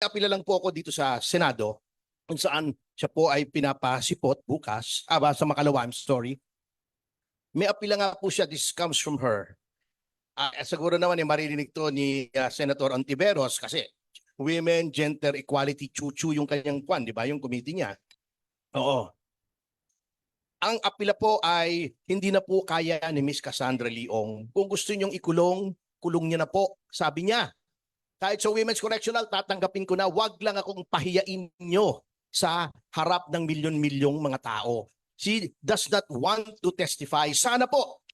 apila lang po ako dito sa Senado kung saan siya po ay pinapasipot bukas, sa makalawa, I'm sorry. May apila nga po siya, this comes from her. Siguro naman maririnig to ni Senator Ontiveros kasi Women, Gender Equality, chuchu yung kanyang kwan, di ba? Yung committee niya. Oo. Ang apila po ay hindi na po kaya ni Miss Cassandra Leong. Kung gusto niyong ikulong, kulong niya na po. Sabi niya, kahit sa Women's Correctional, tatanggapin ko na, wag lang akong pahiyain nyo sa harap ng milyon-milyong mga tao. She does not want to testify. Sana po.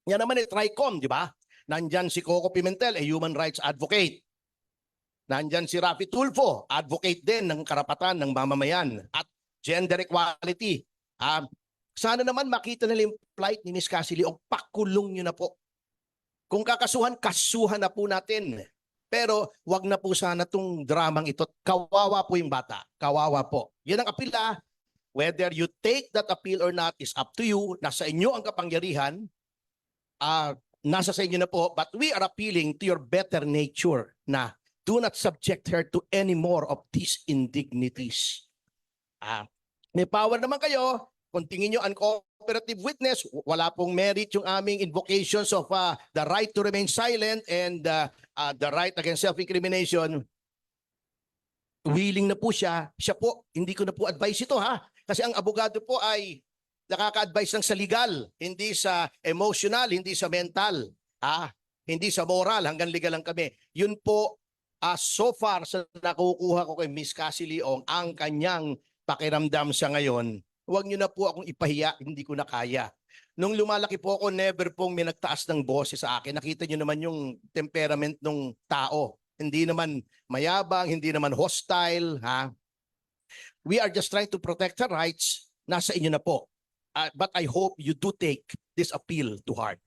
Yan naman TRICOM, di ba? Nandyan si Coco Pimentel, a human rights advocate. Nandyan si Rafi Tulfo, advocate din ng karapatan ng mamamayan at gender equality. Sana naman makita nila yung plight ni Miss Cassie Leong, pakulong nyo na po. Kung kakasuhan, kasuhan na po natin. Pero wag na po sana itong dramang ito. Kawawa po yung bata. Kawawa po. Yan ang apila. Whether you take that appeal or not is up to you. Nasa inyo ang kapangyarihan. Nasa sa inyo na po. But we are appealing to your better nature na do not subject her to any more of these indignities. May power naman kayo. Kung tingin nyo uncooperative witness, wala pong merit yung aming invocations of the right to remain silent and the right against self-incrimination. Willing na po siya. Siya po, hindi ko na po advise ito ha. Kasi ang abogado po ay nakaka-advise lang sa legal, hindi sa emotional, hindi sa mental, hindi sa moral, hanggang legal lang kami. Yun po, so far sa nakukuha ko kay Miss Cassie Leong, ang kanyang pakiramdam sa ngayon, huwag nyo na po akong ipahiya, hindi ko na kaya. Nung lumalaki po ako, never pong may nagtaas ng boses sa akin. Nakita nyo naman yung temperament ng tao. Hindi naman mayabang, hindi naman hostile. We are just trying to protect her rights. Nasa inyo na po. But I hope you do take this appeal to heart.